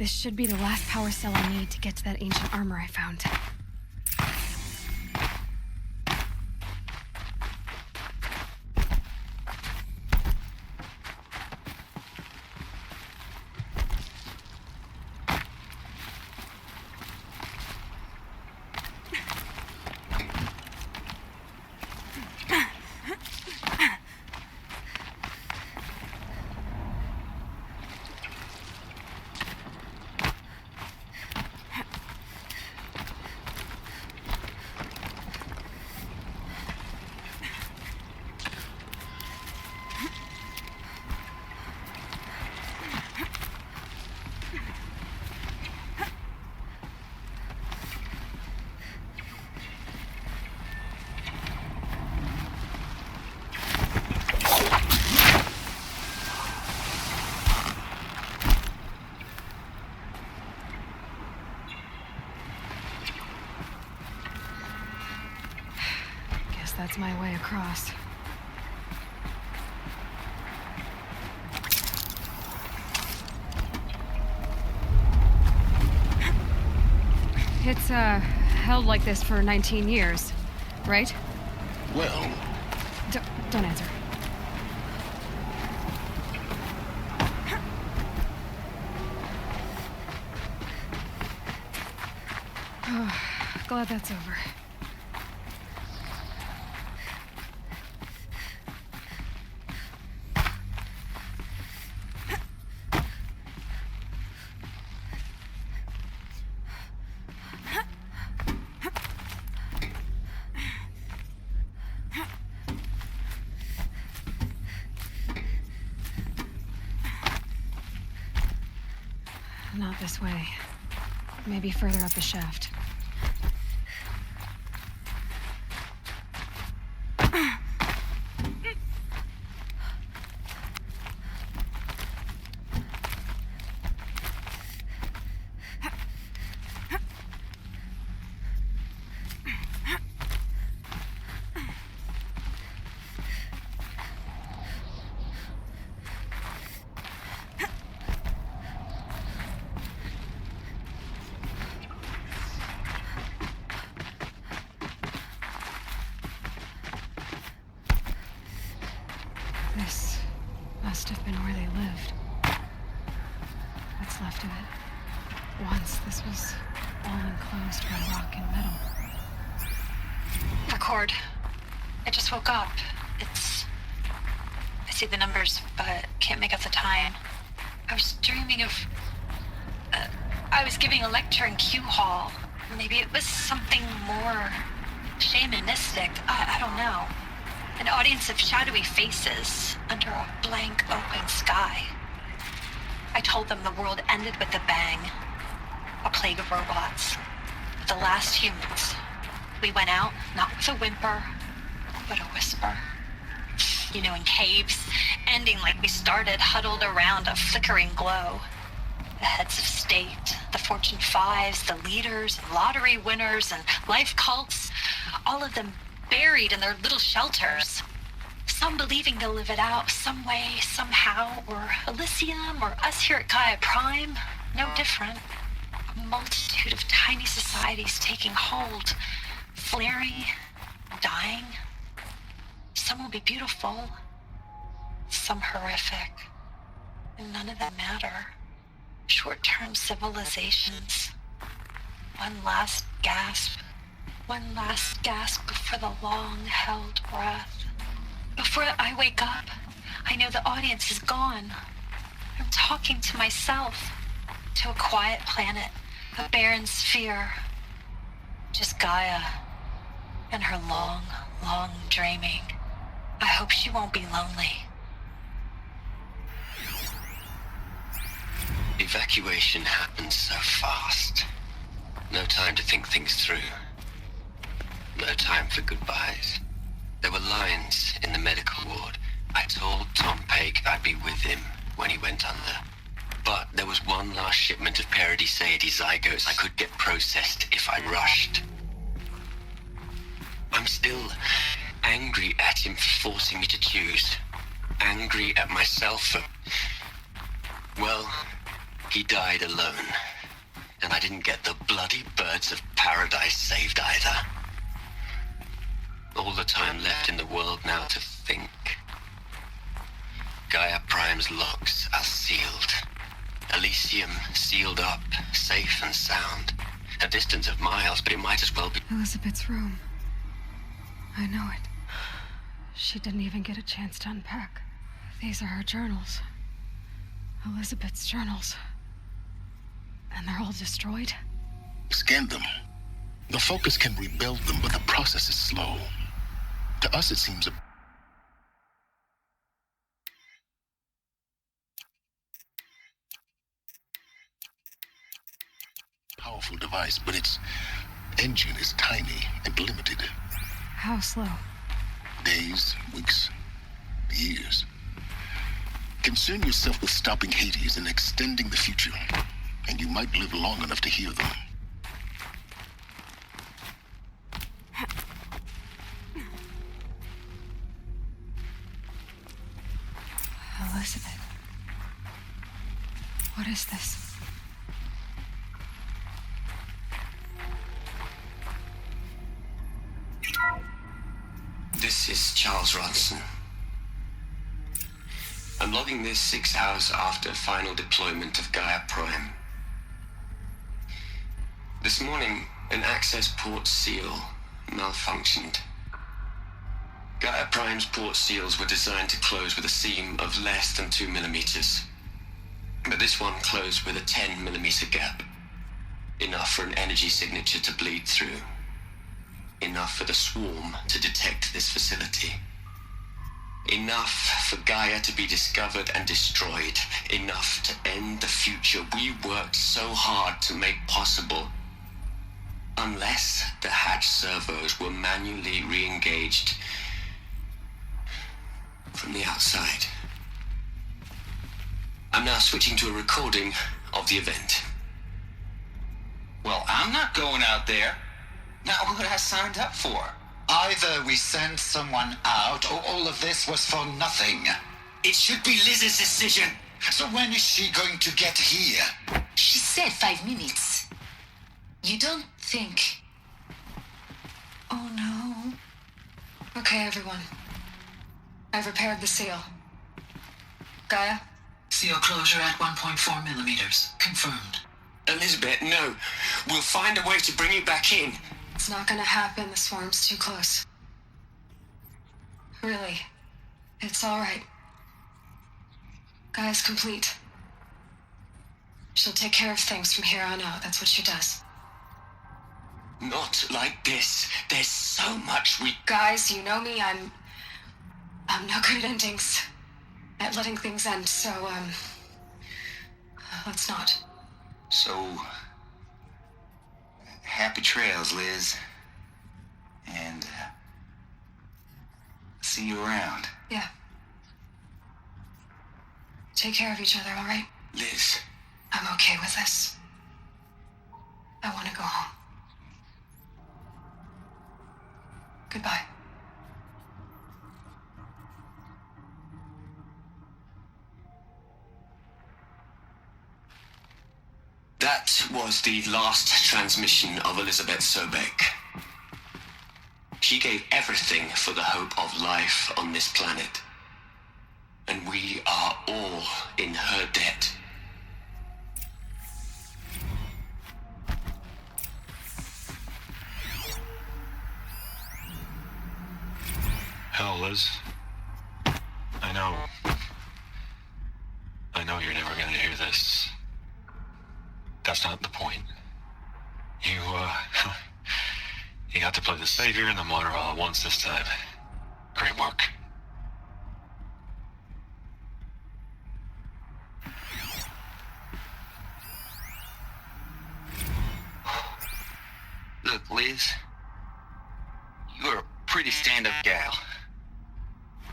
This should be the last power cell I need to get to that ancient armor I found. That's my way across. It's, held like this for 19 years, right? Well... Don't answer. Oh, glad that's over. Not this way. Maybe further up the shaft. This must have been where they lived. What's left of it. Once this was all enclosed by rock and metal. Record. I just woke up. I see the numbers, but can't make out the time. I was dreaming of... I was giving a lecture in Q Hall. Maybe it was something more shamanistic. I don't know. An audience of shadowy faces under a blank open sky. I told them the world ended with a bang. A plague of robots. The last humans. We went out, not with a whimper, but a whisper. You know, in caves, ending like we started, huddled around a flickering glow. The heads of state, the Fortune 5s, the leaders, lottery winners, and life cults, all of them buried in their little shelters. Some believing they'll live it out some way, somehow, or Elysium, or us here at Gaia Prime, no different. A multitude of tiny societies taking hold, flaring, dying. Some will be beautiful, some horrific, and none of them matter. Short-term civilizations. One last gasp before the long-held breath. Before I wake up, I know the audience is gone. I'm talking to myself, to a quiet planet, a barren sphere. Just Gaia and her long, long dreaming. I hope she won't be lonely. Evacuation happened so fast. No time to think things through. No time for goodbyes. There were lines in the medical ward. I told Tom Paik I'd be with him when he went under. But there was one last shipment of Paradiseidae zygotes I could get processed if I rushed. I'm still angry at him for forcing me to choose. Angry at myself for... well, He died alone, and I didn't get the bloody birds of paradise saved either. All the time left in the world now to think. Gaia Prime's locks are sealed. Elysium sealed up, safe and sound. A distance of miles, but it might as well be. Elizabeth's room. I know it. She didn't even get a chance to unpack. These are her journals. Elizabeth's journals. And they're all destroyed? Scan them. The Focus can rebuild them, but the process is slow. To us, it seems a powerful device, but its engine is tiny and limited. How slow? Days, weeks, years. Concern yourself with stopping Hades and extending the future, and you might live long enough to hear them. Elizabeth. What is this? This is Charles Ronson. I'm logging this 6 hours after final deployment of Gaia Prime. This morning, an access port seal malfunctioned. Gaia Prime's port seals were designed to close with a seam of less than 2 millimeters. But this one closed with a 10 millimeter gap. Enough for an energy signature to bleed through. Enough for the swarm to detect this facility. Enough for Gaia to be discovered and destroyed. Enough to end the future we worked so hard to make possible. Unless the hatch servos were manually re-engaged from the outside. I'm now switching to a recording of the event. Well, I'm not going out there. Not what I signed up for. Either we send someone out, or all of this was for nothing. It should be Liz's decision. So when is she going to get here? She said 5 minutes. You don't think... Oh no. Okay, everyone. I've repaired the seal. Gaia? Seal closure at 1.4 millimeters. Confirmed. Elizabeth, no. We'll find a way to bring you back in. It's not gonna happen. The swarm's too close. Really. It's alright. Gaia's complete. She'll take care of things from here on out. That's what she does. Not like this. There's so much we... Guys, you know me. I'm no good at endings. At letting things end, so, let's not. So... happy trails, Liz. And, see you around. Yeah. Take care of each other, alright? Liz. I'm okay with this. I want to go home. Goodbye. That was the last transmission of Elizabeth Sobek. She gave everything for the hope of life on this planet. And we are all in her debt. Hell, Liz. I know you're never gonna hear this. That's not the point. You got to play the savior and the martyr all at once this time. Great work. Look, Liz. You're a pretty stand-up gal.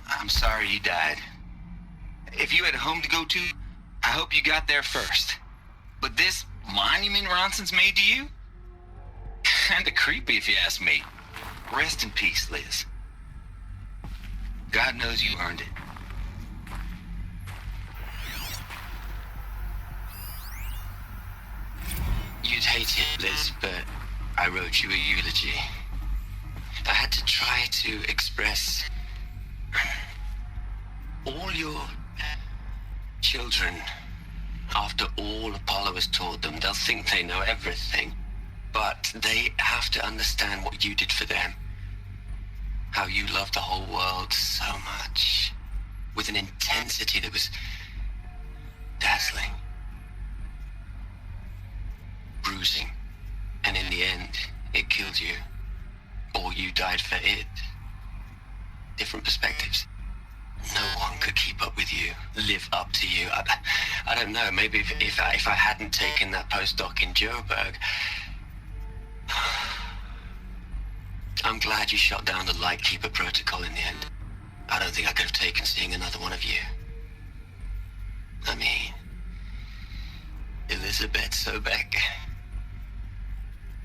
I'm sorry you died. If you had a home to go to, I hope you got there first. But this monument Ronson's made to you? Kinda creepy if you ask me. Rest in peace, Liz. God knows you earned it. hate it, Liz, but I wrote you a eulogy. I had to try to express all your children. After all Apollo has taught them, they'll think they know everything. But they have to understand what you did for them. How you loved the whole world so much. With an intensity that was dazzling. Bruising. And in the end, it killed you. Or you died for it. Different perspectives. No one could keep up with you, live up to you. I don't know, maybe if I hadn't taken that postdoc in Joburg. I'm glad you shot down the Lightkeeper protocol in the end. I don't think I could have taken seeing another one of you. I mean, Elizabeth Sobek.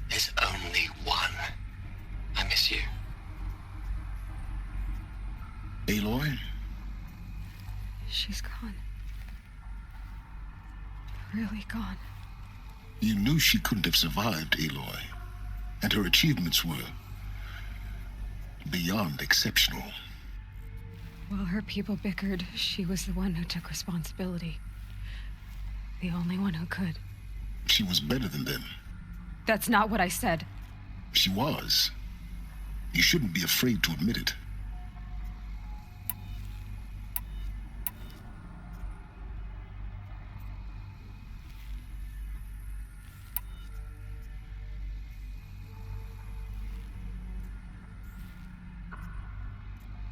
There's only one. I miss you. Aloy? She's gone. Really gone. You knew she couldn't have survived, Aloy. And her achievements were beyond exceptional. While her people bickered, she was the one who took responsibility. The only one who could. She was better than them. That's not what I said. She was. You shouldn't be afraid to admit it.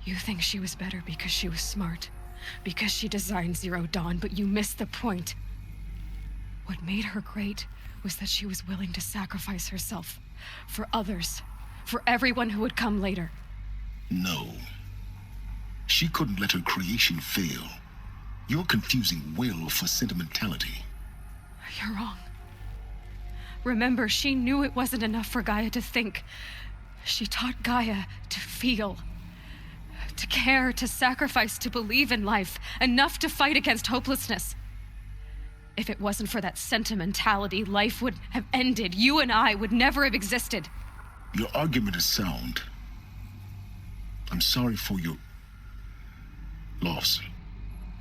You think she was better because she was smart, because she designed Zero Dawn, but you missed the point. What made her great was that she was willing to sacrifice herself for others, for everyone who would come later. No. She couldn't let her creation fail. You're confusing will for sentimentality. You're wrong. Remember, she knew it wasn't enough for Gaia to think. She taught Gaia to feel. To care, to sacrifice, to believe in life, enough to fight against hopelessness. If it wasn't for that sentimentality, life would have ended. You and I would never have existed. Your argument is sound. I'm sorry for your loss.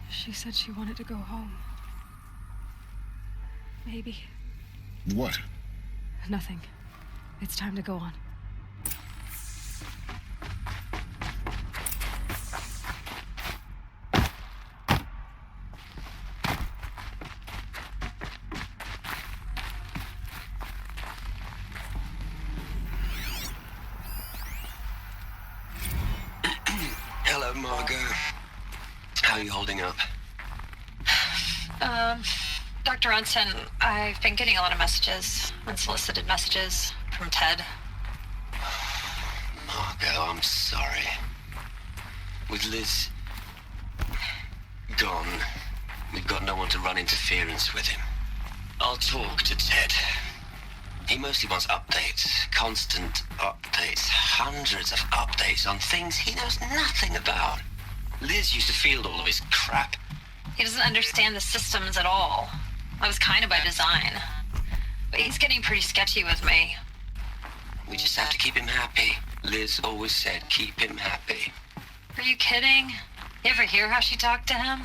She said she wanted to go home. Maybe. What? Nothing. It's time to go on. Hello, Margot. How are you holding up? Dr. Ronson, I've been getting a lot of messages, unsolicited messages from Ted. Margot, I'm sorry. With Liz gone, we've got no one to run interference with him. I'll talk to Ted. He mostly wants updates, constant updates, hundreds of updates on things he knows nothing about. Liz used to field all of his crap. He doesn't understand the systems at all. That was kind of by design. But he's getting pretty sketchy with me. We just have to keep him happy. Liz always said, keep him happy. Are you kidding? You ever hear how she talked to him?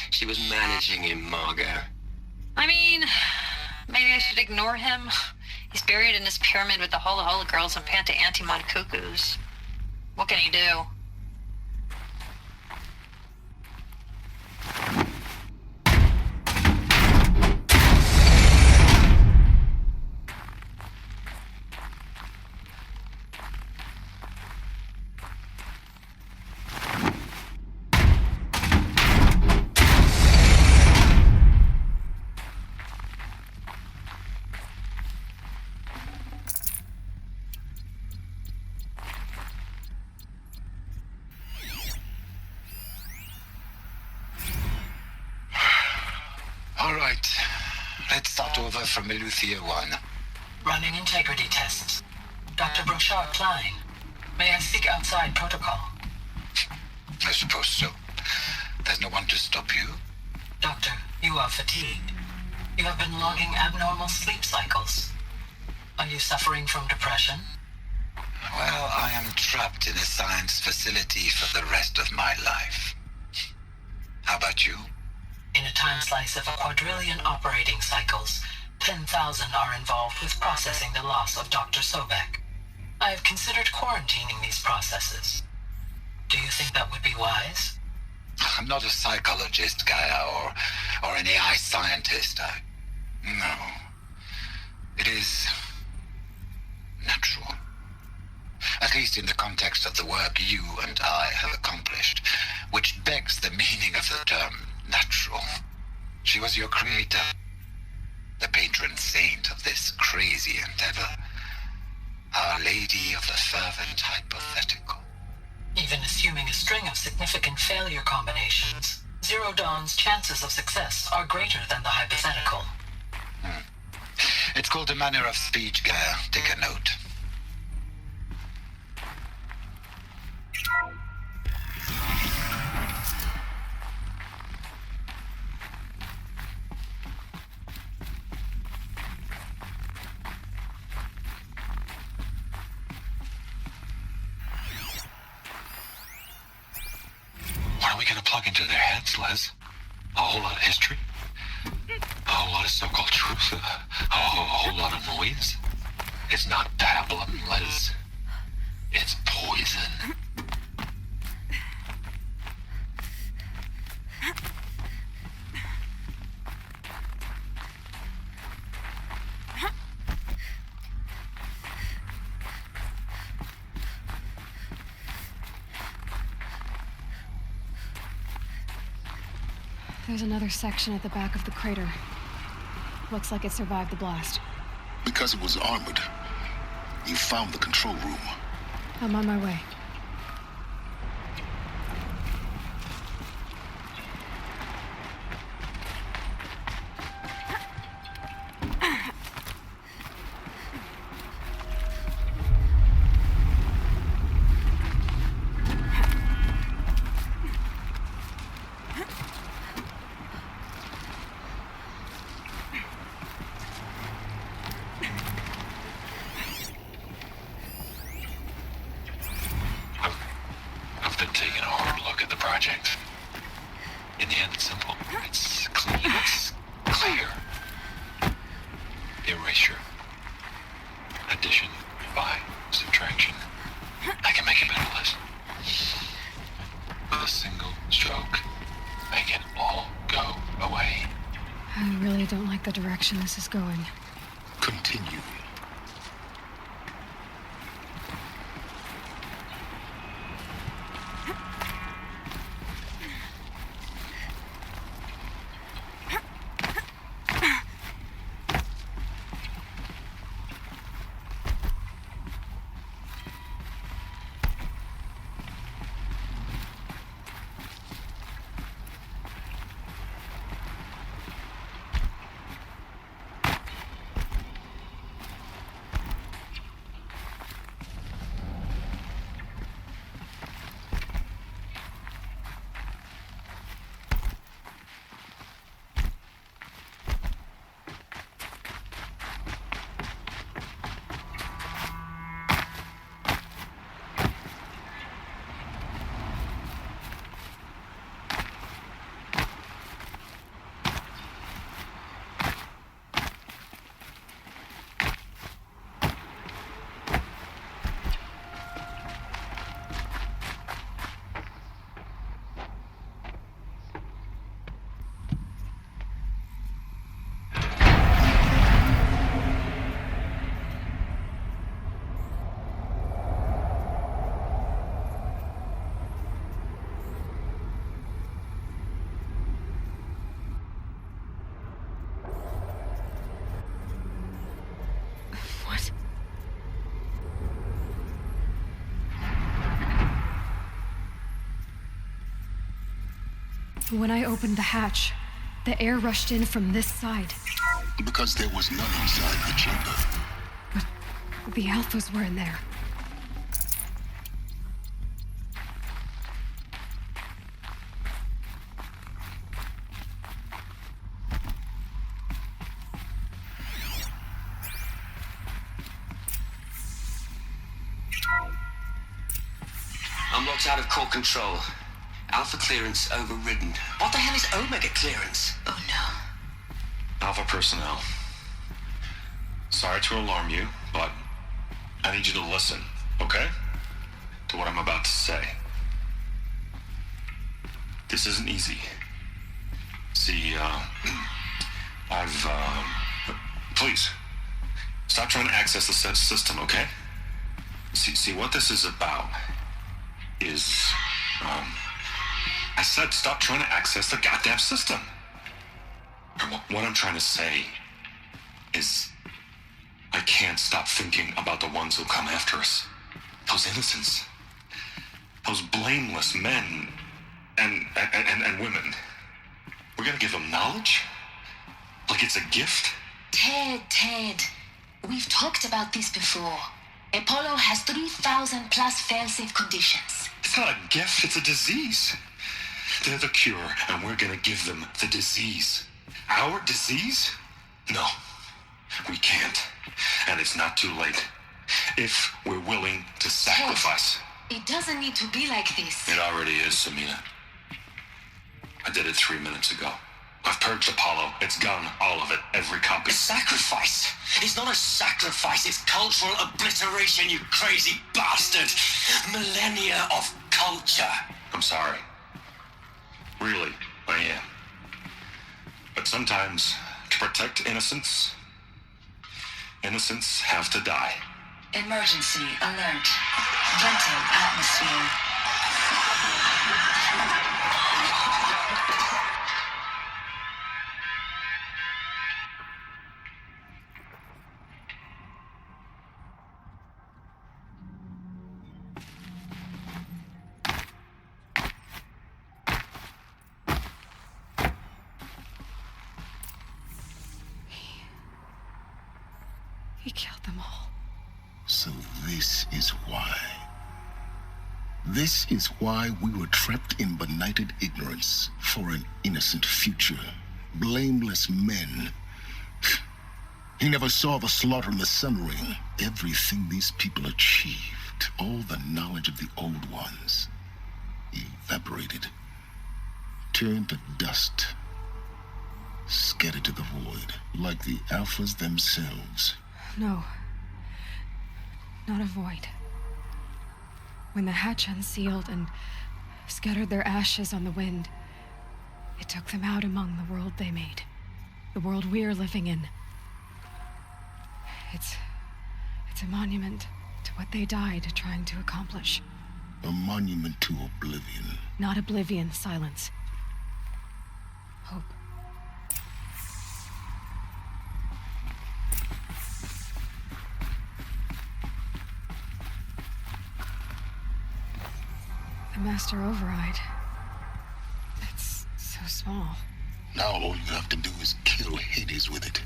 She was managing him, Margot. I mean, maybe I should ignore him. He's buried in his pyramid with the Hola Hola girls and Panta Antimon cuckoos. What can he do? All right. Let's start over from Eleuthia 1. Running integrity tests. Dr. Brochard Klein. May I speak outside protocol? I suppose so. There's no one to stop you. Doctor, you are fatigued. You have been logging abnormal sleep cycles. Are you suffering from depression? Well, I am trapped in a science facility for the rest of my life. How about you? In a time slice of a quadrillion operating cycles, 10,000 are involved with processing the loss of Dr. Sobek. I have considered quarantining these processes. Do you think that would be wise? I'm not a psychologist, Gaia, or an AI scientist. No. It is natural. At least in the context of the work you and I have accomplished, which begs the meaning of the term natural. She was your creator, the patron saint of this crazy endeavor, Our Lady of the Fervent Hypothetical. Even assuming a string of significant failure combinations, Zero Dawn's chances of success are greater than the hypothetical. It's called a manner of speech, Gaia. Take a note. What are we gonna plug into their heads, Liz? A whole lot of history? A whole lot of so-called truth? A whole lot of noise? It's not pablum, Liz. It's poison. There's another section at the back of the crater. Looks like it survived the blast. Because it was armored, you found the control room. I'm on my way. I've been taking a hard look at the project. In the end, it's simple. It's clean. It's clear. Erasure. Addition by subtraction. I can make it better, Liz. With a single stroke, make it all go away. I really don't like the direction this is going. Continue. What? When I opened the hatch, the air rushed in from this side. Because there was none inside the chamber. But the Alphas were in there. I'm locked out of core control. Alpha clearance overridden. What the hell is Omega clearance? Oh no. Alpha personnel. Sorry to alarm you, but I need you to listen, okay? To what I'm about to say. This isn't easy. See, please, stop trying to access the system, okay? See, what this is about is, I said stop trying to access the goddamn system. What I'm trying to say is, I can't stop thinking about the ones who come after us. Those innocents. Those blameless men and women. We're gonna give them knowledge? Like it's a gift? Ted. We've talked about this before. Apollo has 3,000 plus fail-safe conditions. It's not a gift, it's a disease. They're the cure, and we're gonna give them the disease. Our disease? No, we can't. And it's not too late. If we're willing to sacrifice. It doesn't need to be like this. It already is, Samina. I did it 3 minutes ago. I've purged Apollo. It's gone, all of it, every copy. A sacrifice? It's not a sacrifice, it's cultural obliteration, you crazy bastard! Millennia of culture! I'm sorry. Really, I am. But sometimes, to protect innocents have to die. Emergency alert. Venting atmosphere. He killed them all. So this is why. This is why we were trapped in benighted ignorance for an innocent future. Blameless men. He never saw the slaughter in the Sun Ring. Everything these people achieved, all the knowledge of the old ones, evaporated, turned to dust, scattered to the void, like the Alphas themselves. No. Not a void. When the hatch unsealed and scattered their ashes on the wind, it took them out among the world they made. The world we're living in. It's a monument to what they died trying to accomplish. A monument to oblivion. Not oblivion, silence. Hope. The Master Override. It's so small. Now all you have to do is kill Hades with it.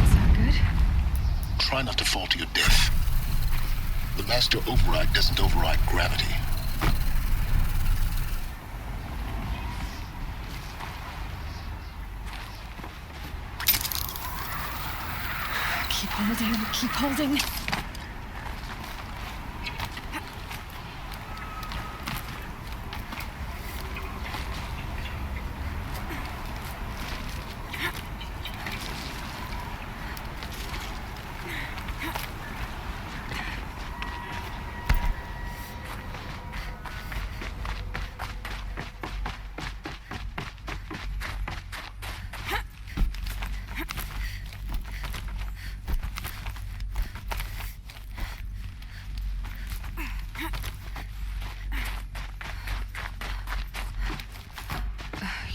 Is that good? Try not to fall to your death. The Master Override doesn't override gravity. Keep holding, keep holding.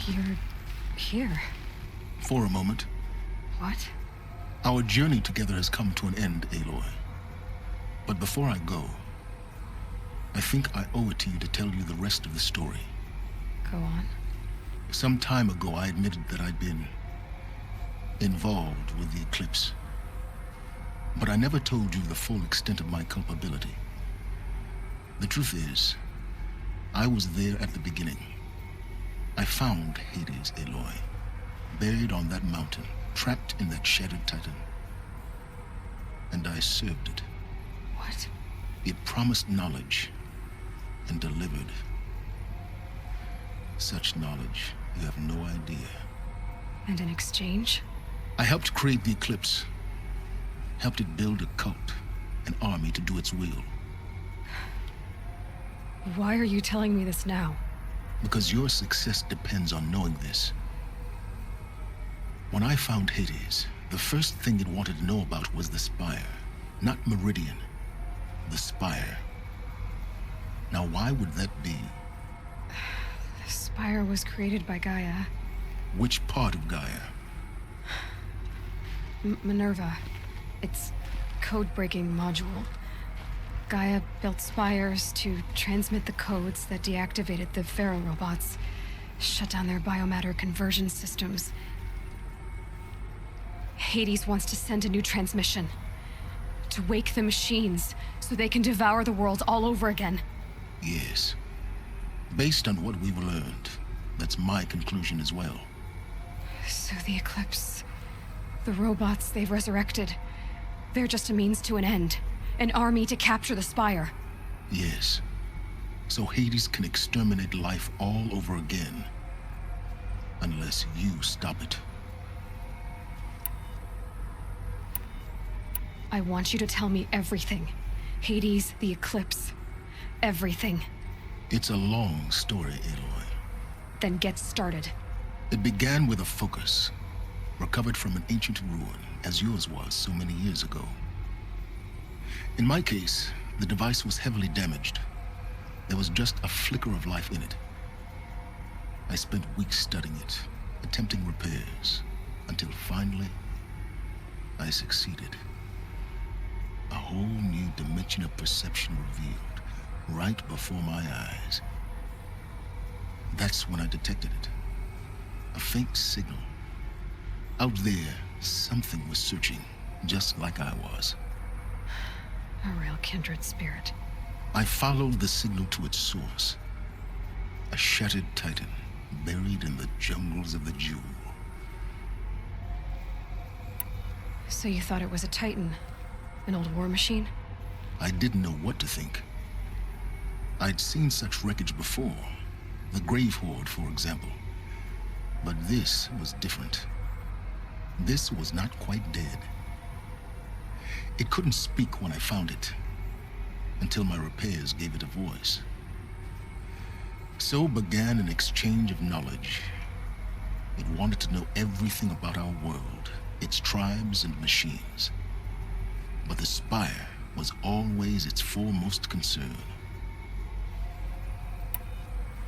You're here. For a moment. What? Our journey together has come to an end, Aloy. But before I go, I think I owe it to you to tell you the rest of the story. Go on. Some time ago, I admitted that I'd been involved with the eclipse. But I never told you the full extent of my culpability. The truth is, I was there at the beginning. I found Hades, Aloy, buried on that mountain, trapped in that shattered titan. And I served it. What? It promised knowledge and delivered. Such knowledge, you have no idea. And in exchange? I helped create the Eclipse. Helped it build a cult, an army to do its will. Why are you telling me this now? Because your success depends on knowing this. When I found Hades, the first thing it wanted to know about was the Spire. Not Meridian. The Spire. Now, why would that be? The Spire was created by Gaia. Which part of Gaia? Minerva. Its code-breaking module. Gaia built spires to transmit the codes that deactivated the Pharaoh robots, shut down their biomatter conversion systems. Hades wants to send a new transmission. To wake the machines, so they can devour the world all over again. Yes. Based on what we've learned, that's my conclusion as well. So the Eclipse, the robots they've resurrected, they're just a means to an end. An army to capture the Spire. Yes. So Hades can exterminate life all over again. Unless you stop it. I want you to tell me everything. Hades, the Eclipse. Everything. It's a long story, Aloy. Then get started. It began with a focus, recovered from an ancient ruin, as yours was so many years ago. In my case, the device was heavily damaged. There was just a flicker of life in it. I spent weeks studying it, attempting repairs, until finally, I succeeded. A whole new dimension of perception revealed, right before my eyes. That's when I detected it. A faint signal. Out there, something was searching, just like I was. A real kindred spirit. I followed the signal to its source. A shattered titan, buried in the jungles of the Jewel. So you thought it was a Titan? An old war machine? I didn't know what to think. I'd seen such wreckage before. The Grave Horde, for example. But this was different. This was not quite dead. It couldn't speak when I found it, until my repairs gave it a voice. So began an exchange of knowledge. It wanted to know everything about our world, its tribes and machines. But the Spire was always its foremost concern.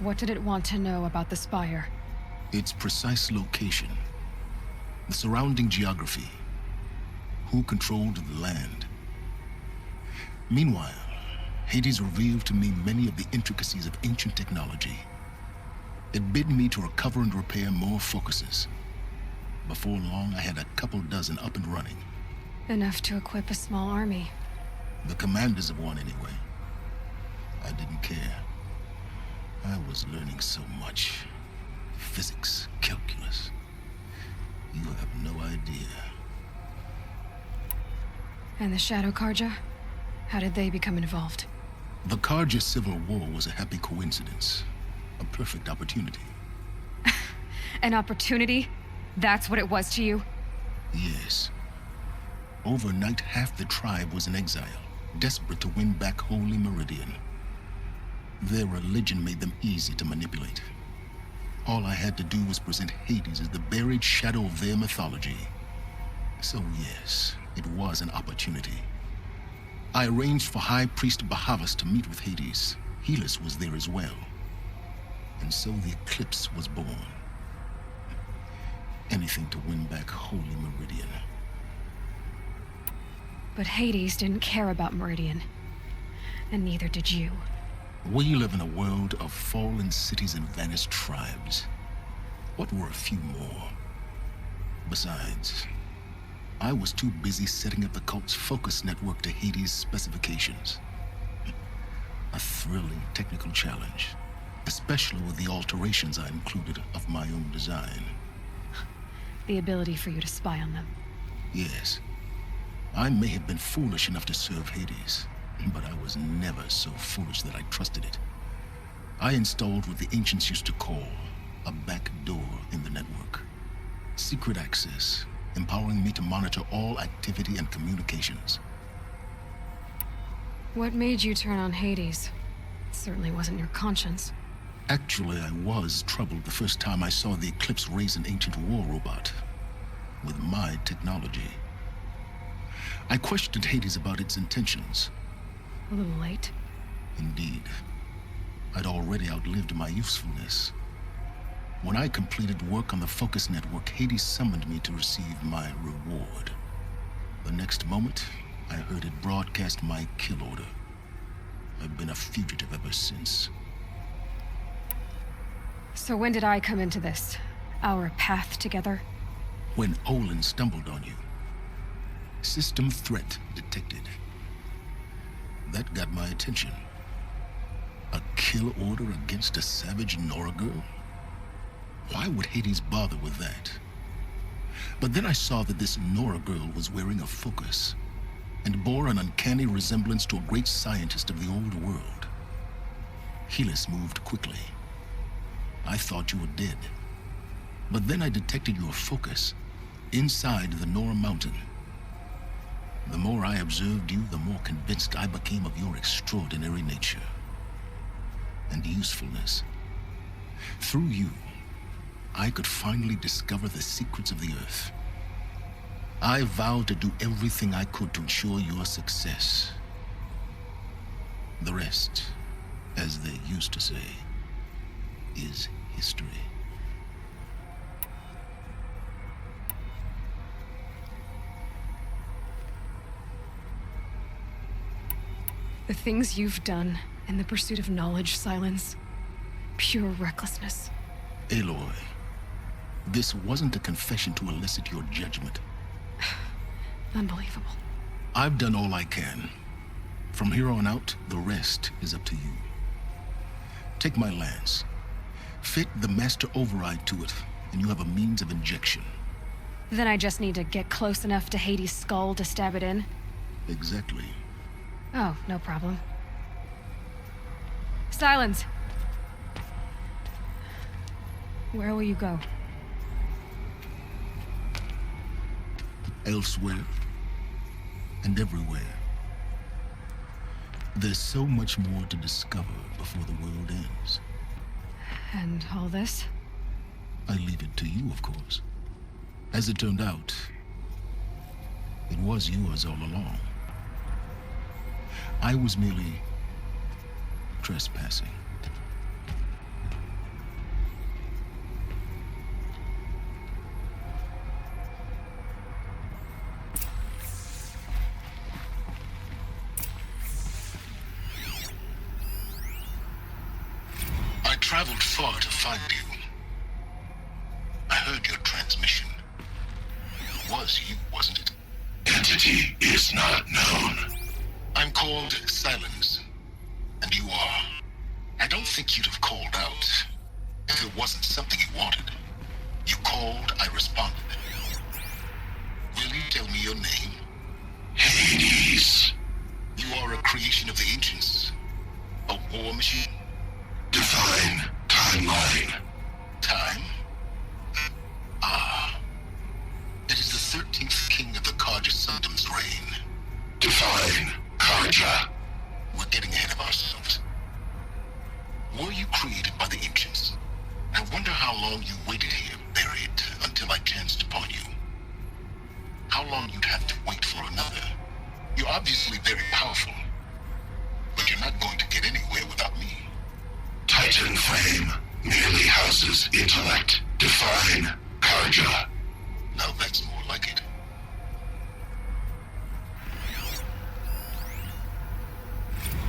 What did it want to know about the Spire? Its precise location, the surrounding geography, who controlled the land. Meanwhile, Hades revealed to me many of the intricacies of ancient technology. It bid me to recover and repair more focuses. Before long, I had a couple dozen up and running. Enough to equip a small army. The commanders of one, anyway. I didn't care. I was learning so much. Physics, calculus. You have no idea. And the Shadow Carja? How did they become involved? The Carja Civil War was a happy coincidence. A perfect opportunity. An opportunity? That's what it was to you? Yes. Overnight, half the tribe was in exile, desperate to win back Holy Meridian. Their religion made them easy to manipulate. All I had to do was present Hades as the buried shadow of their mythology. So yes, it was an opportunity. I arranged for High Priest Bahavas to meet with Hades. Helis was there as well. And so the Eclipse was born. Anything to win back Holy Meridian. But Hades didn't care about Meridian. And neither did you. We live in a world of fallen cities and vanished tribes. What were a few more? Besides, I was too busy setting up the cult's focus network to Hades' specifications. A thrilling technical challenge, especially with the alterations I included of my own design. The ability for you to spy on them. Yes. I may have been foolish enough to serve Hades, but I was never so foolish that I trusted it. I installed what the ancients used to call a back door in the network. Secret access, empowering me to monitor all activity and communications. What made you turn on Hades? It certainly wasn't your conscience. Actually, I was troubled the first time I saw the Eclipse raise an ancient war robot with my technology. I questioned Hades about its intentions. A little late. Indeed. I'd already outlived my usefulness. When I completed work on the Focus Network, Hades summoned me to receive my reward. The next moment, I heard it broadcast my kill order. I've been a fugitive ever since. So when did I come into this? Our path together? When Olin stumbled on you. System threat detected. That got my attention. A kill order against a savage Nora girl? Why would Hades bother with that? But then I saw that this Nora girl was wearing a focus and bore an uncanny resemblance to a great scientist of the old world. Helis moved quickly. I thought you were dead. But then I detected your focus inside the Nora mountain. The more I observed you, the more convinced I became of your extraordinary nature and usefulness. Through you, I could finally discover the secrets of the Earth. I vowed to do everything I could to ensure your success. The rest, as they used to say, is history. The things you've done in the pursuit of knowledge, Silence. Pure recklessness. Aloy, this wasn't a confession to elicit your judgment. Unbelievable. I've done all I can. From here on out, the rest is up to you. Take my lance. Fit the master override to it, and you have a means of injection. Then I just need to get close enough to Hades' skull to stab it in? Exactly. Oh, no problem. Silence! Where will you go? Elsewhere. And everywhere. There's so much more to discover before the world ends. And all this? I leave it to you, of course. As it turned out, it was yours all along. I was merely trespassing. I traveled far to find you. I heard your transmission. It was you, wasn't it? Entity is not known. I'm called Silence, and you are. I don't think you'd have called out if it wasn't something you wanted. You called, I responded. Will you tell me your name? Hades. You are a creation of the ancients. A war machine? Define timeline. Time? Ah. It is the 13th king of the Carja Sundom's reign. Define Carja. We're getting ahead of ourselves. Were you created by the ancients? I wonder how long you waited here, buried, until I chanced upon you. How long you'd have to wait for another. You're obviously very powerful, but you're not going to get anywhere without me. Titan Flame merely houses intellect. Define Carja. Now that's more like it.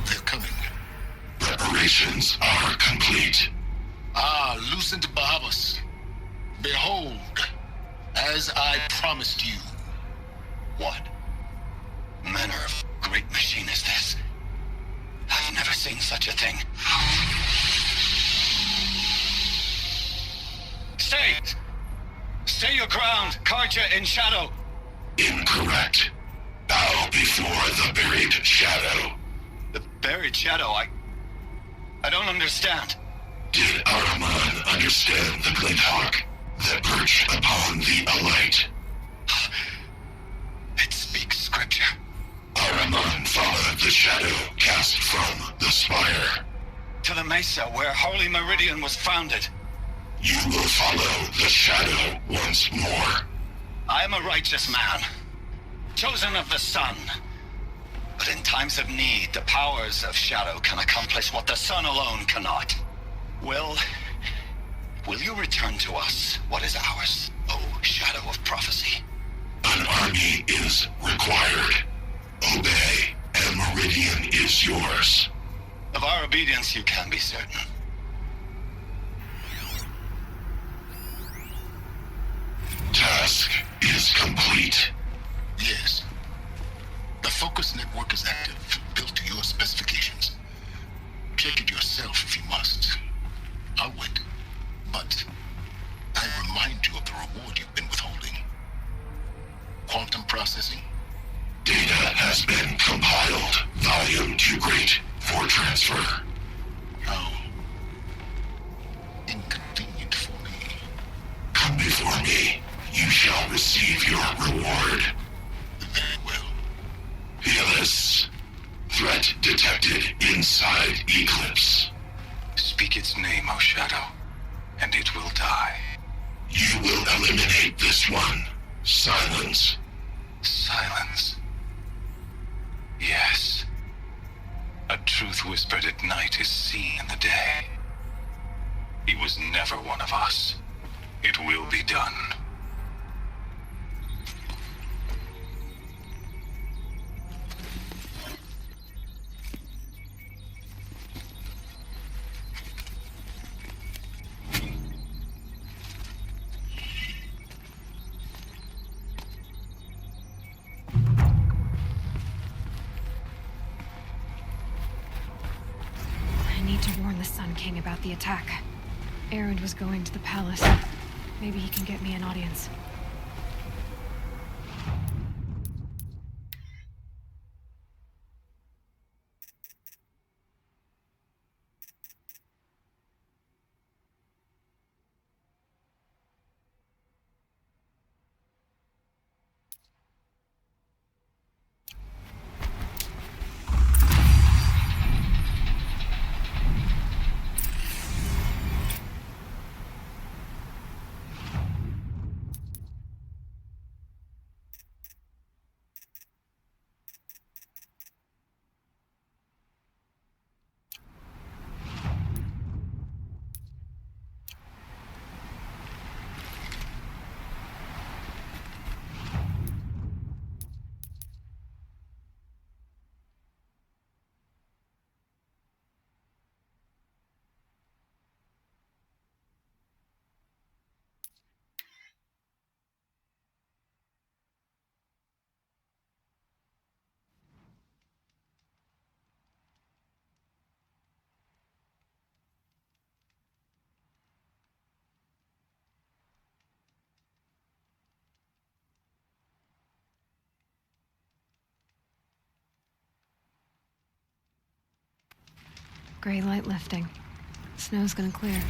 They're coming. Preparations are complete. Ah, Lucent Bahavas. Behold, as I promised you. What manner of great machine is this? I've I've never seen such a thing. Stay! Stay your ground, Carja in shadow! Incorrect. Bow before the buried shadow. The buried shadow, I don't understand. Did Araman understand the glint hawk that perched upon the alight? It speaks scripture. Araman followed the shadow cast from the spire. To the mesa where Holy Meridian was founded. You will follow the shadow once more. I am a righteous man, chosen of the sun. But in times of need, the powers of shadow can accomplish what the sun alone cannot. Will you return to us what is ours, O shadow of prophecy? An army is required. Obey, and Meridian is yours. Of our obedience you can be certain. Task is complete. Yes. The Focus network is active, built to your specifications. Check it yourself if you must. I'll wait. But I remind you of the reward you've been withholding. Quantum processing? Data has been compiled. Volume too great for transfer. How inconvenient for me. Come before me. You shall receive your reward. Very well. Helis. Threat detected inside Eclipse. Speak its name, O shadow, and it will die. You will eliminate this one. Silence. Silence. Yes. A truth whispered at night is seen in the day. He was never one of us. It will be done. I need to warn the Sun King about the attack. Erend was going to the palace. Maybe he can get me an audience. Gray light lifting. Snow's gonna clear.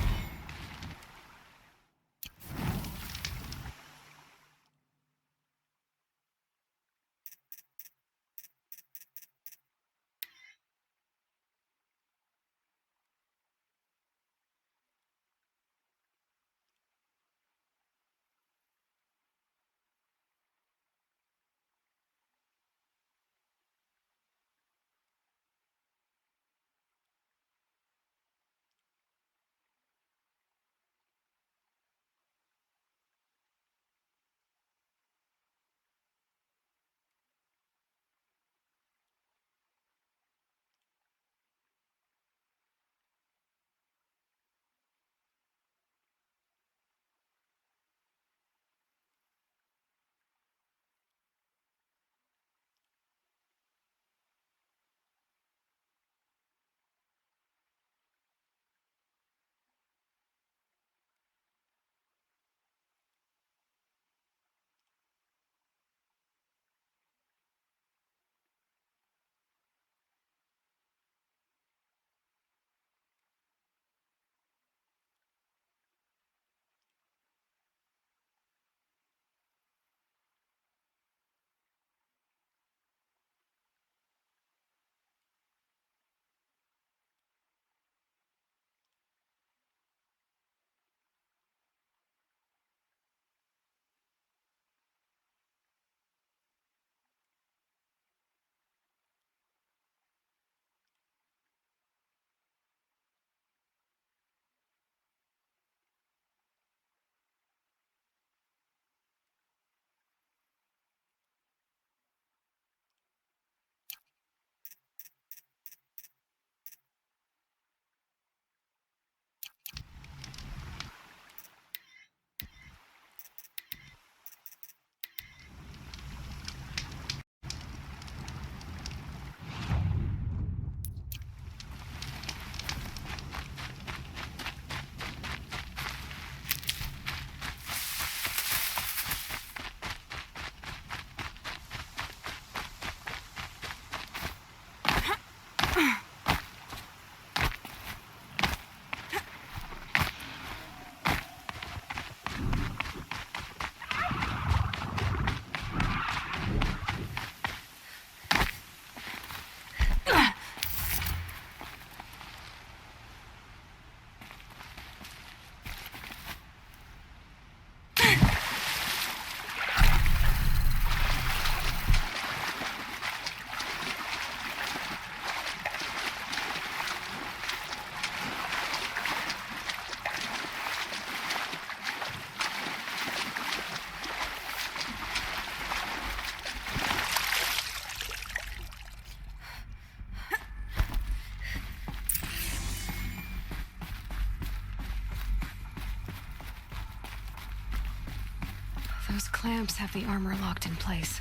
Those clamps have the armor locked in place.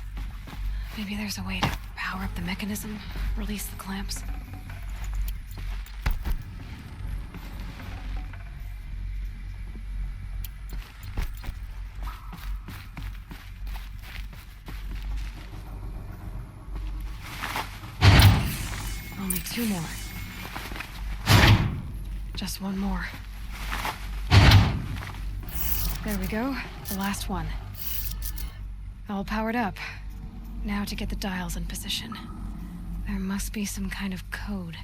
Maybe there's a way to power up the mechanism, release the clamps. Only 2 more. Just 1 more. There we go. The last one. All powered up. Now to get the dials in position. There must be some kind of code.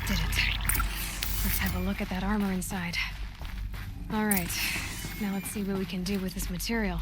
Did it. Let's have a look at that armor inside. All right. Now let's see what we can do with this material.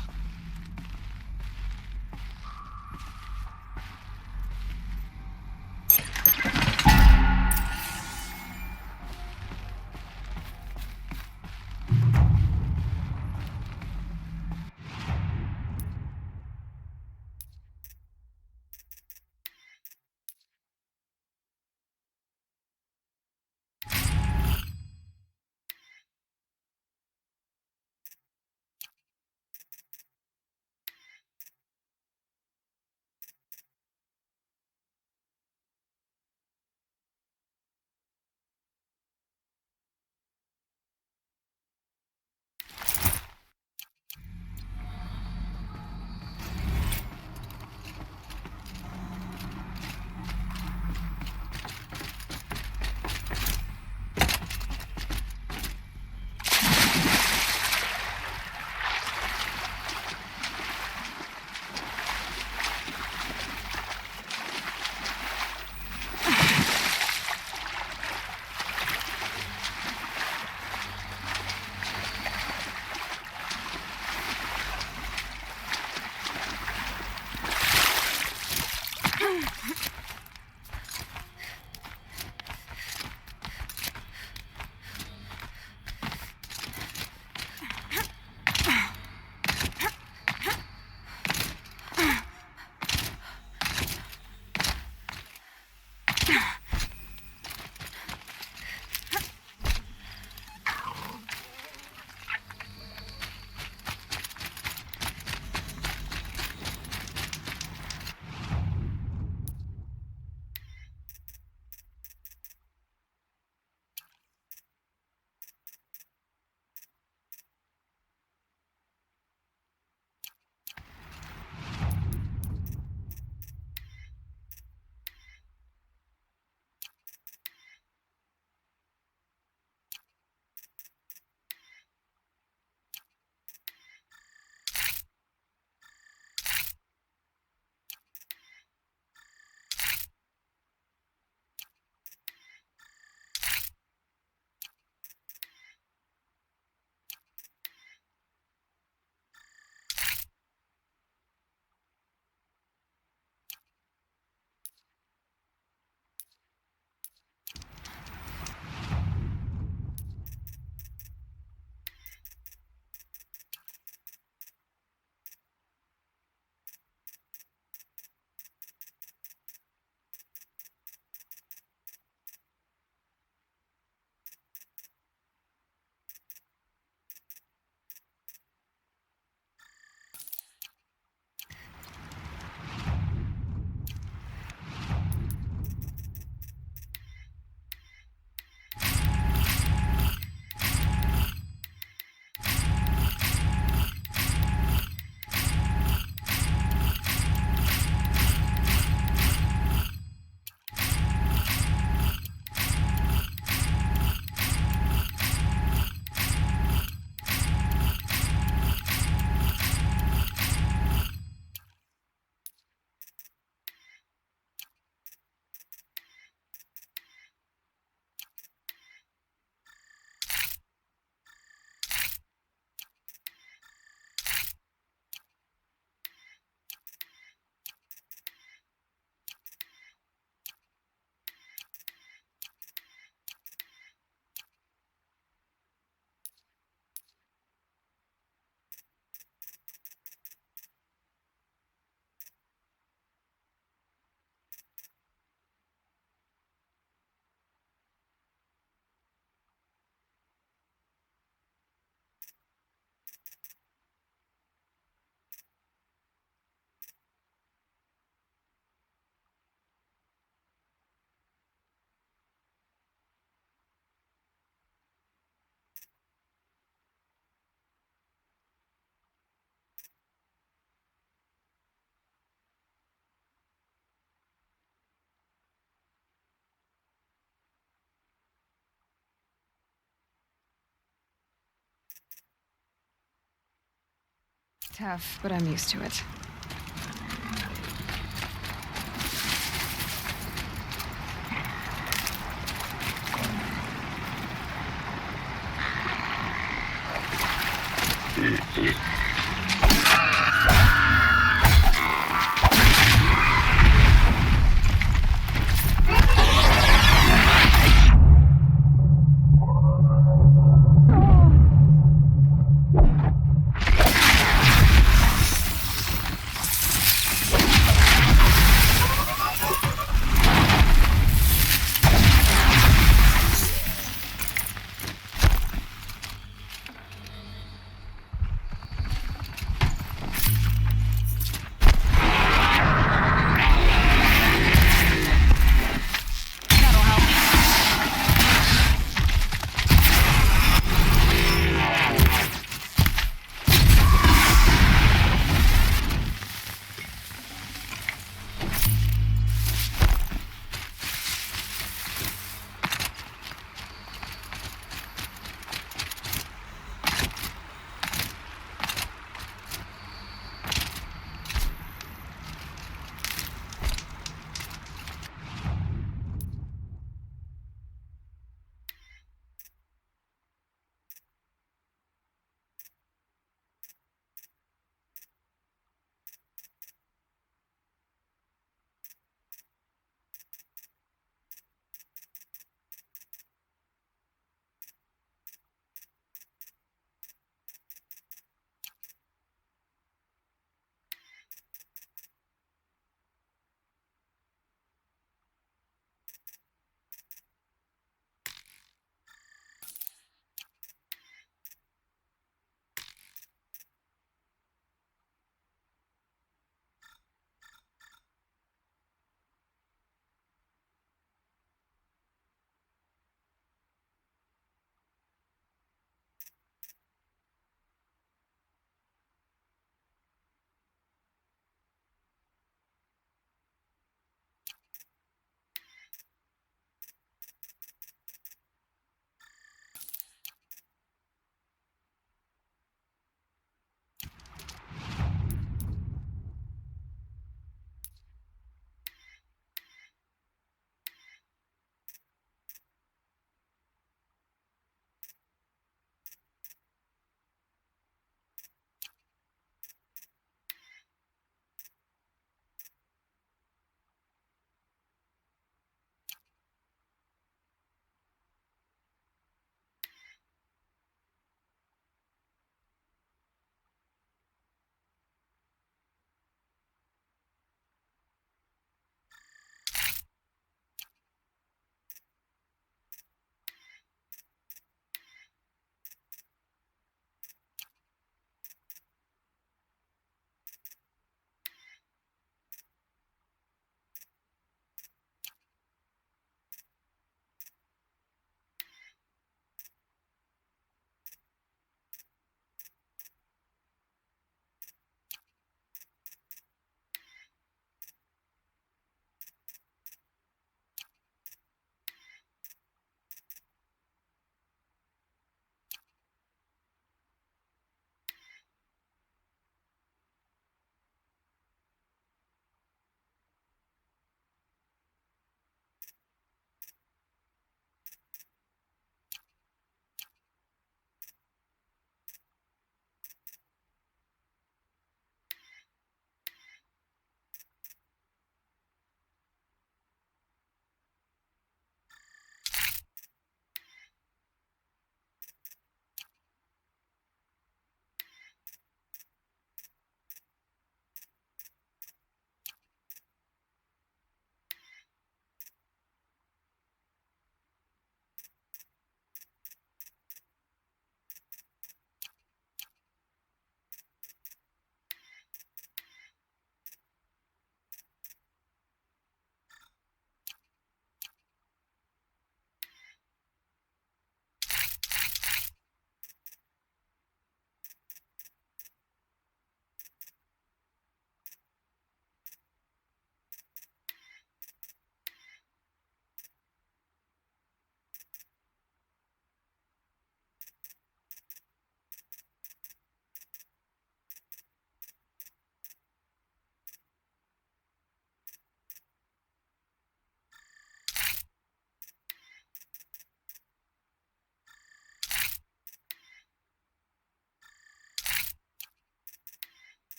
tough, but I'm used to it.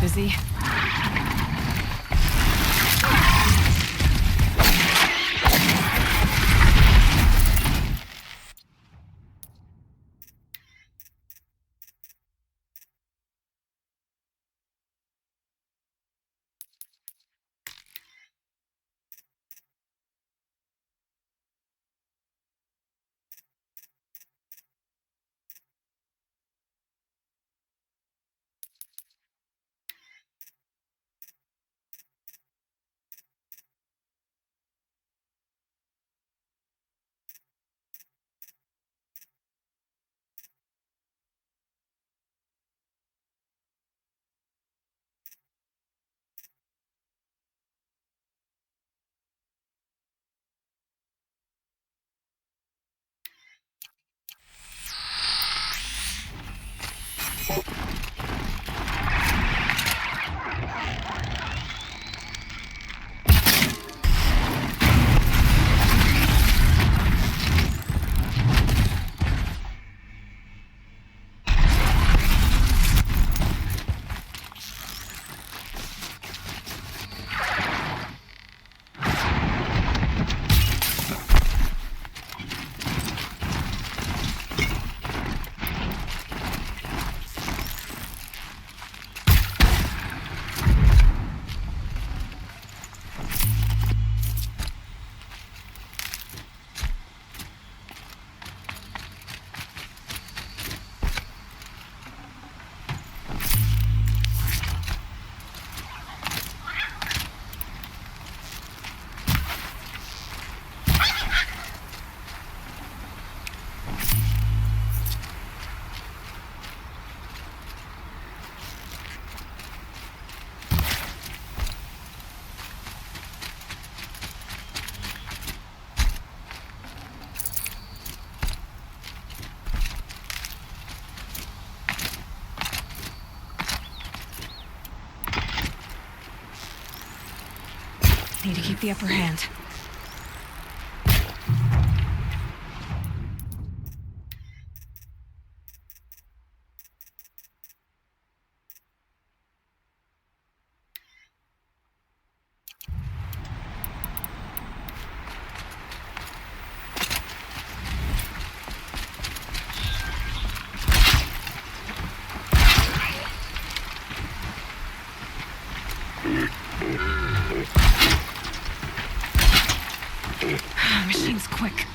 busy? Need to keep the upper hand. Machine's quick.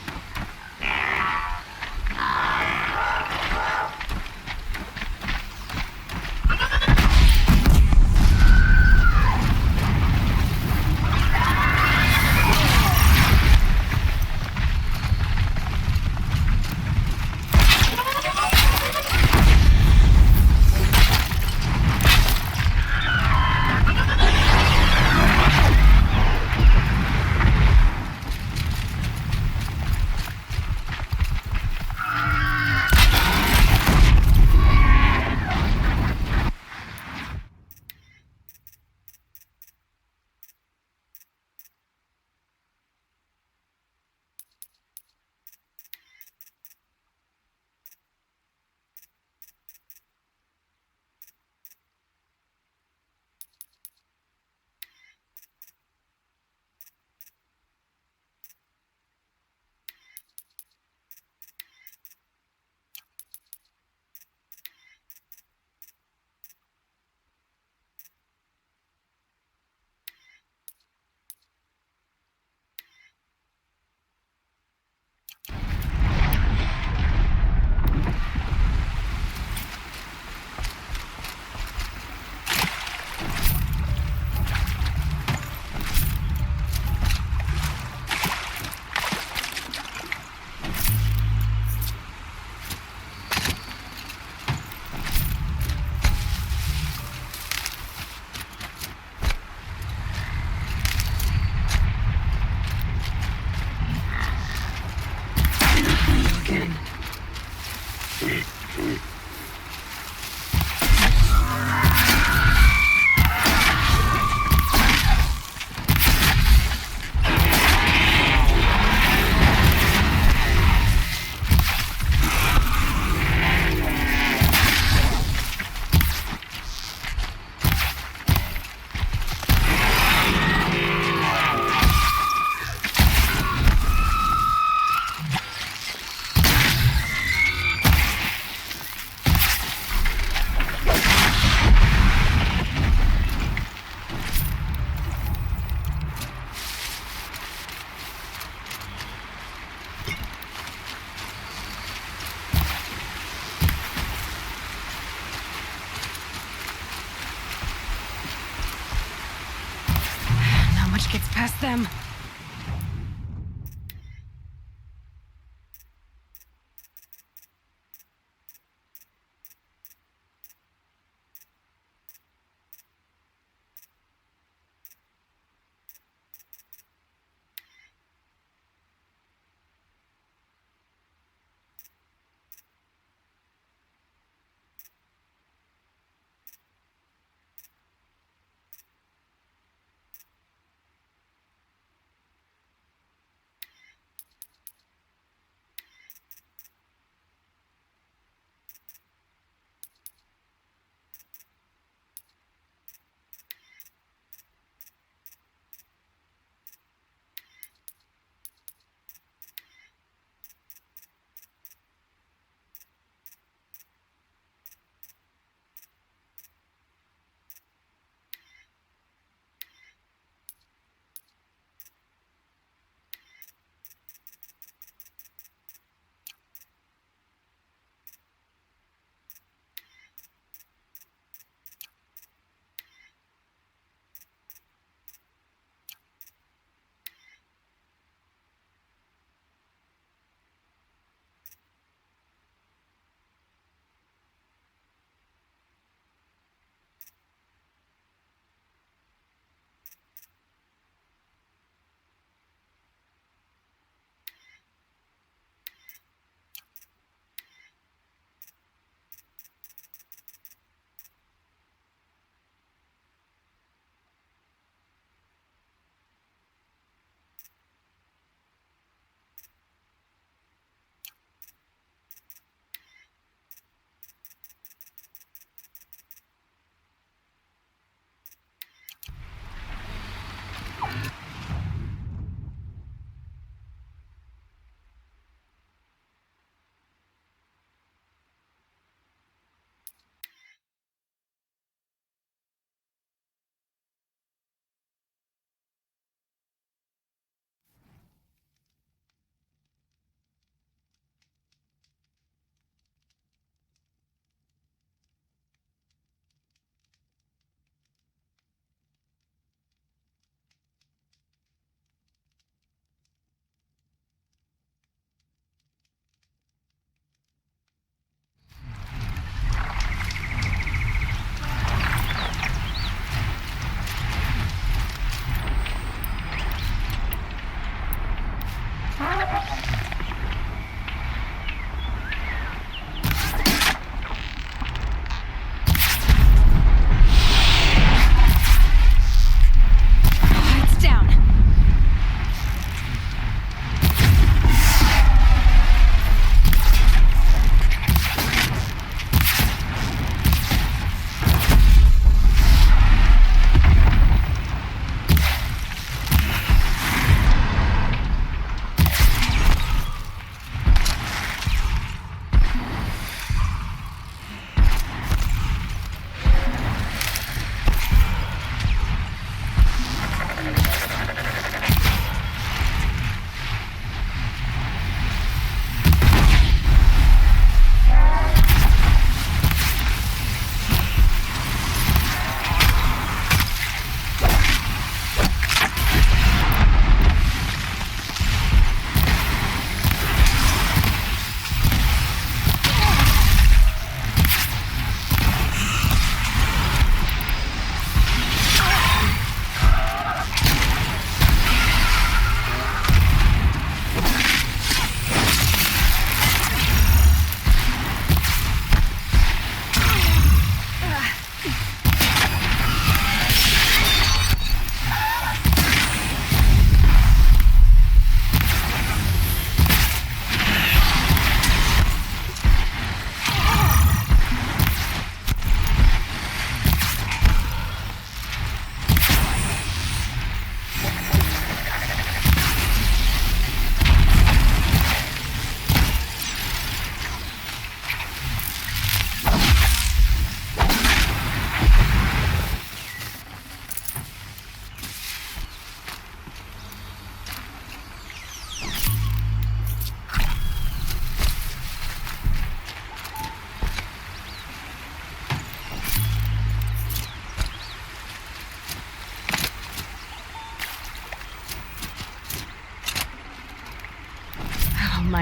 it's past them.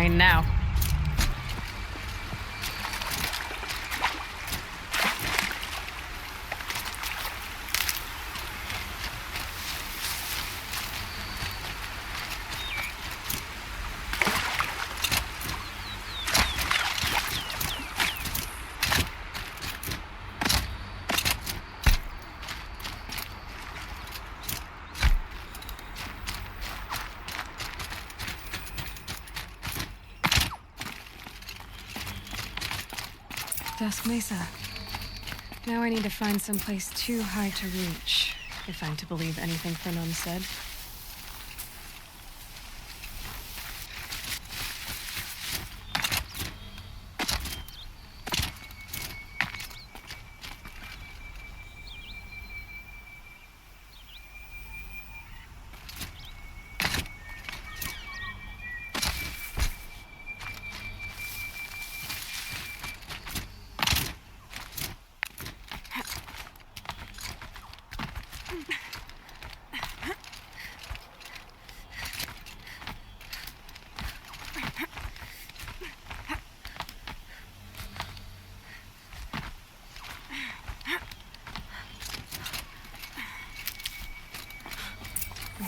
Fine now. Dusk Mesa. Now I need to find someplace too high to reach, if I'm to believe anything Fernand said.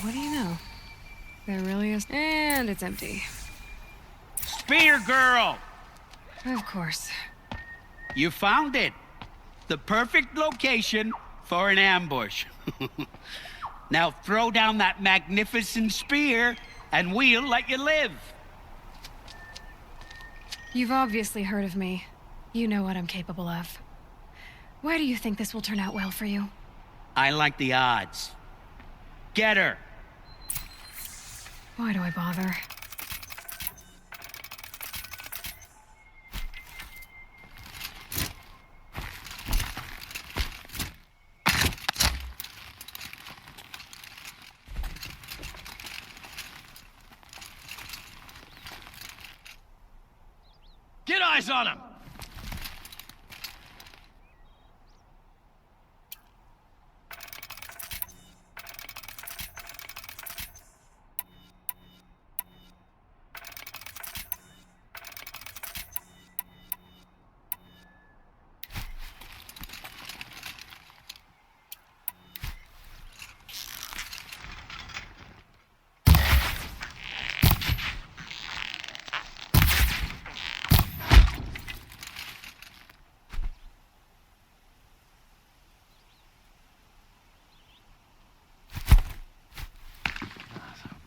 What do you know? There really is... And it's empty. Spear girl! Of course. You found it. The perfect location for an ambush. Now throw down that magnificent spear, and we'll let you live. You've obviously heard of me. You know what I'm capable of. Why do you think this will turn out well for you? I like the odds. Get her. Why do I bother? Get eyes on him!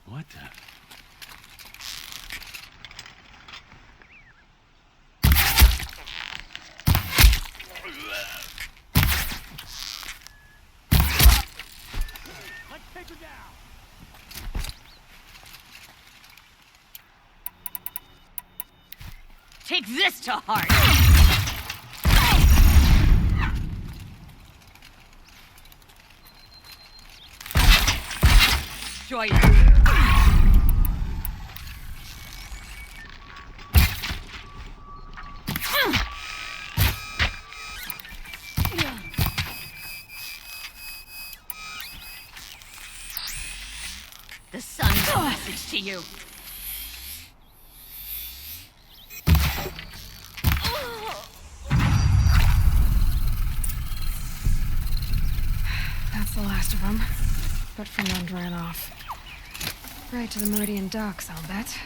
What the... Let's take her down. Take this to heart. Enjoy it. The sun's a message to you. That's the last of them. But Fernand ran off. Right to the Meridian docks, I'll bet.